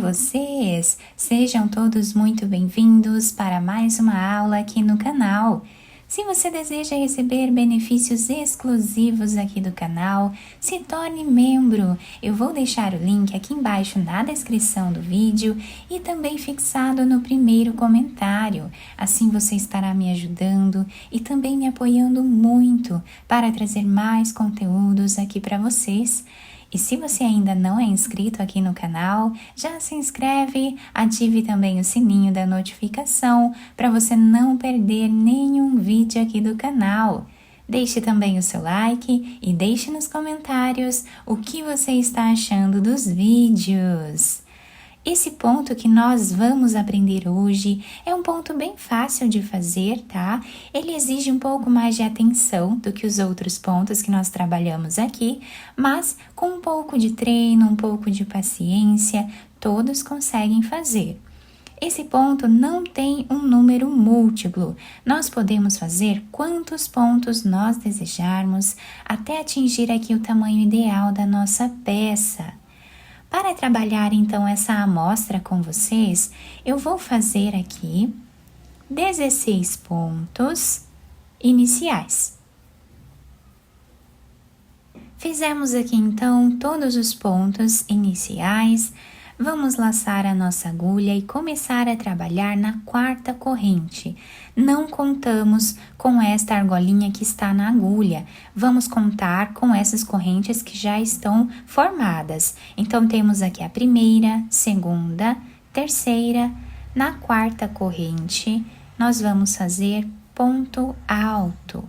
vocês? Sejam todos muito bem-vindos para mais uma aula aqui no canal. Se você deseja receber benefícios exclusivos aqui do canal, se torne membro. Eu vou deixar o link aqui embaixo na descrição do vídeo e também fixado no primeiro comentário. Assim você estará me ajudando e também me apoiando muito para trazer mais conteúdos aqui para vocês. E se você ainda não é inscrito aqui no canal, já se inscreve, ative também o sininho da notificação para você não perder nenhum vídeo aqui do canal. Deixe também o seu like e deixe nos comentários o que você está achando dos vídeos. Esse ponto que nós vamos aprender hoje é um ponto bem fácil de fazer, tá? Ele exige um pouco mais de atenção do que os outros pontos que nós trabalhamos aqui, mas com um pouco de treino, um pouco de paciência, todos conseguem fazer. Esse ponto não tem um número múltiplo. Nós podemos fazer quantos pontos nós desejarmos até atingir aqui o tamanho ideal da nossa peça. Para trabalhar então essa amostra com vocês, eu vou fazer aqui 16 pontos iniciais. Fizemos aqui então todos os pontos iniciais. Vamos laçar a nossa agulha e começar a trabalhar na quarta corrente. Não contamos com esta argolinha que está na agulha. Vamos contar com essas correntes que já estão formadas. Então, temos aqui a primeira, segunda, terceira. Na quarta corrente, nós vamos fazer ponto alto.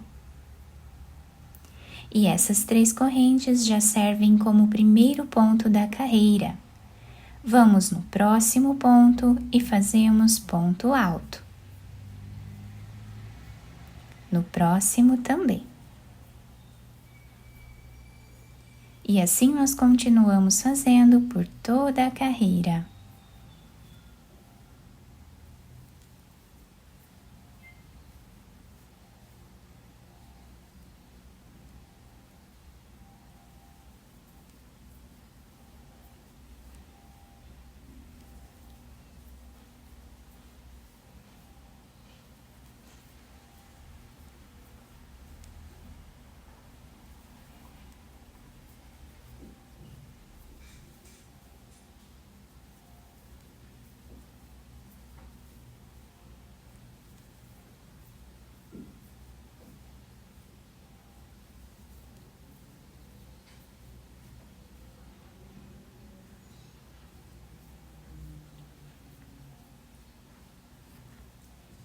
E essas 3 correntes já servem como primeiro ponto da carreira. Vamos no próximo ponto e fazemos ponto alto. No próximo também. E assim nós continuamos fazendo por toda a carreira.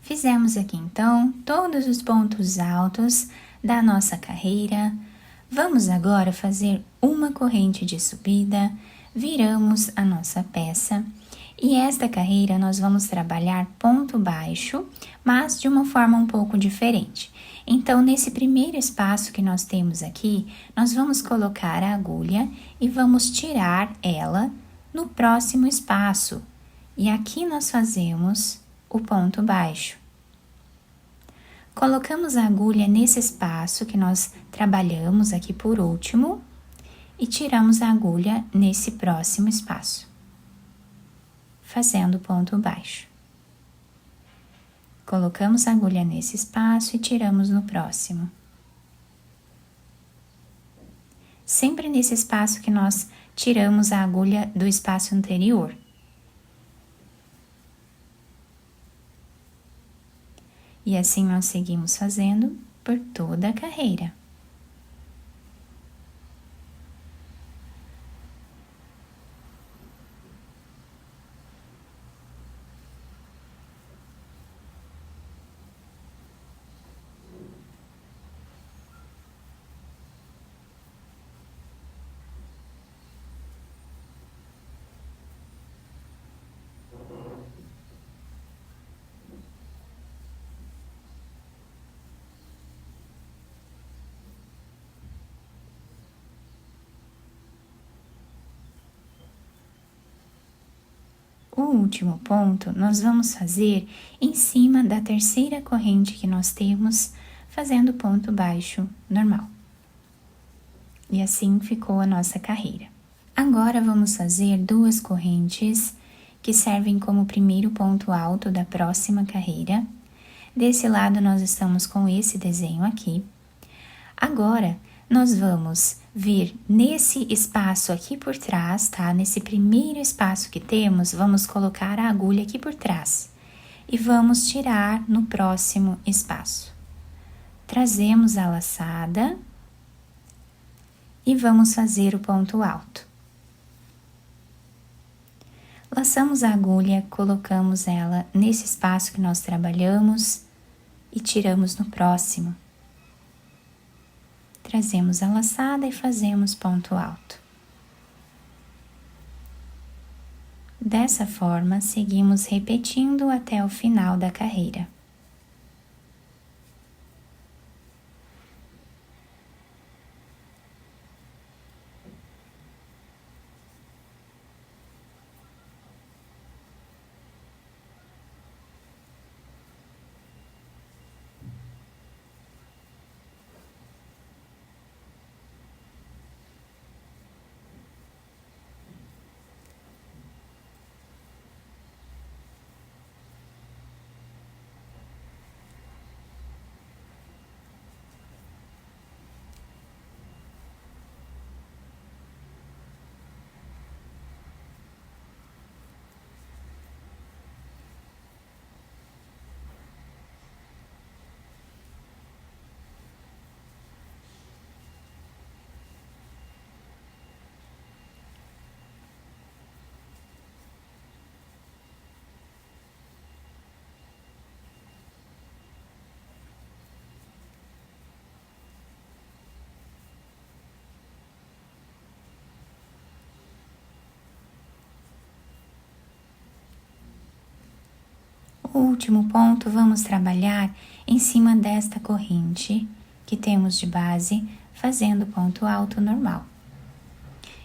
Fizemos aqui então todos os pontos altos da nossa carreira. Vamos agora fazer uma corrente de subida, viramos a nossa peça e esta carreira nós vamos trabalhar ponto baixo, mas de uma forma um pouco diferente. Então, nesse primeiro espaço que nós temos aqui, nós vamos colocar a agulha e vamos tirar ela no próximo espaço. E aqui nós fazemos o ponto baixo. Colocamos a agulha nesse espaço que nós trabalhamos aqui por último e tiramos a agulha nesse próximo espaço, fazendo ponto baixo. Colocamos a agulha nesse espaço e tiramos no próximo. Sempre nesse espaço que nós tiramos a agulha do espaço anterior. E assim nós seguimos fazendo por toda a carreira. O último ponto nós vamos fazer em cima da terceira corrente que nós temos, fazendo ponto baixo normal. E assim ficou a nossa carreira. Agora vamos fazer 2 correntes que servem como primeiro ponto alto da próxima carreira. Desse lado nós estamos com esse desenho aqui. Agora, nós vamos vir nesse espaço aqui por trás, tá? Nesse primeiro espaço que temos, vamos colocar a agulha aqui por trás e vamos tirar no próximo espaço. Trazemos a laçada e vamos fazer o ponto alto. Laçamos a agulha, colocamos ela nesse espaço que nós trabalhamos e tiramos no próximo. Trazemos a laçada e fazemos ponto alto. Dessa forma, seguimos repetindo até o final da carreira. O último ponto, vamos trabalhar em cima desta corrente que temos de base, fazendo ponto alto normal.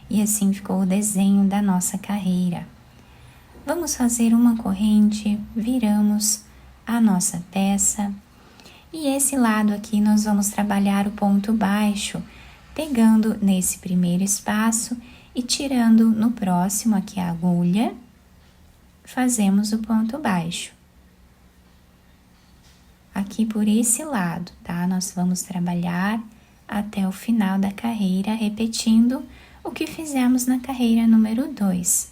E assim ficou o desenho da nossa carreira. Vamos fazer uma corrente, viramos a nossa peça e esse lado aqui nós vamos trabalhar o ponto baixo, pegando nesse primeiro espaço e tirando no próximo aqui a agulha, fazemos o ponto baixo. Aqui por esse lado, tá? Nós vamos trabalhar até o final da carreira, repetindo o que fizemos na carreira número 2.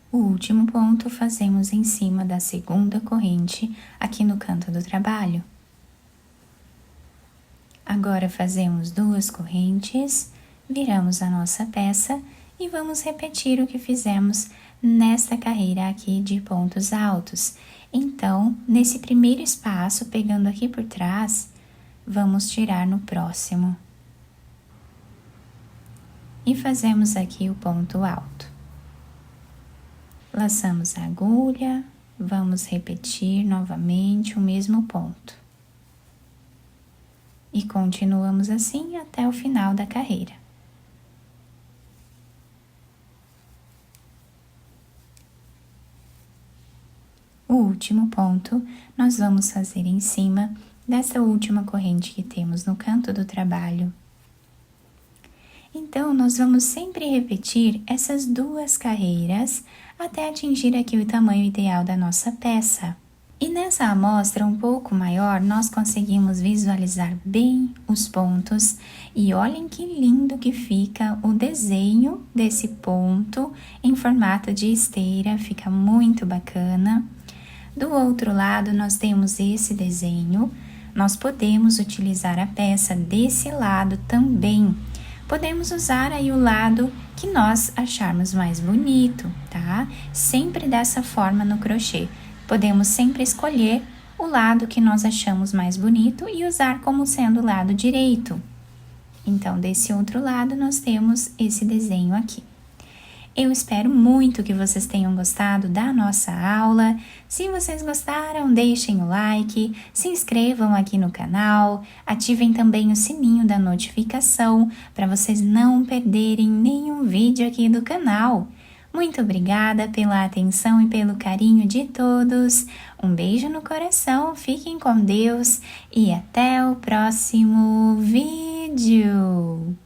O último ponto fazemos em cima da segunda corrente, aqui no canto do trabalho. Agora fazemos 2 correntes, viramos a nossa peça e vamos repetir o que fizemos nesta carreira aqui de pontos altos. Então, nesse primeiro espaço, pegando aqui por trás, vamos tirar no próximo. E fazemos aqui o ponto alto. Laçamos a agulha, vamos repetir novamente o mesmo ponto. E continuamos assim até o final da carreira. O último ponto, nós vamos fazer em cima dessa última corrente que temos no canto do trabalho. Então, nós vamos sempre repetir essas 2 carreiras até atingir aqui o tamanho ideal da nossa peça. E nessa amostra um pouco maior, nós conseguimos visualizar bem os pontos e olhem que lindo que fica o desenho desse ponto em formato de esteira, fica muito bacana. Do outro lado, nós temos esse desenho, nós podemos utilizar a peça desse lado também. Podemos usar aí o lado que nós acharmos mais bonito, tá? Sempre dessa forma no crochê. Podemos sempre escolher o lado que nós achamos mais bonito e usar como sendo o lado direito. Então, desse outro lado, nós temos esse desenho aqui. Eu espero muito que vocês tenham gostado da nossa aula. Se vocês gostaram, deixem o like, se inscrevam aqui no canal, ativem também o sininho da notificação para vocês não perderem nenhum vídeo aqui do canal. Muito obrigada pela atenção e pelo carinho de todos. Um beijo no coração, fiquem com Deus e até o próximo vídeo.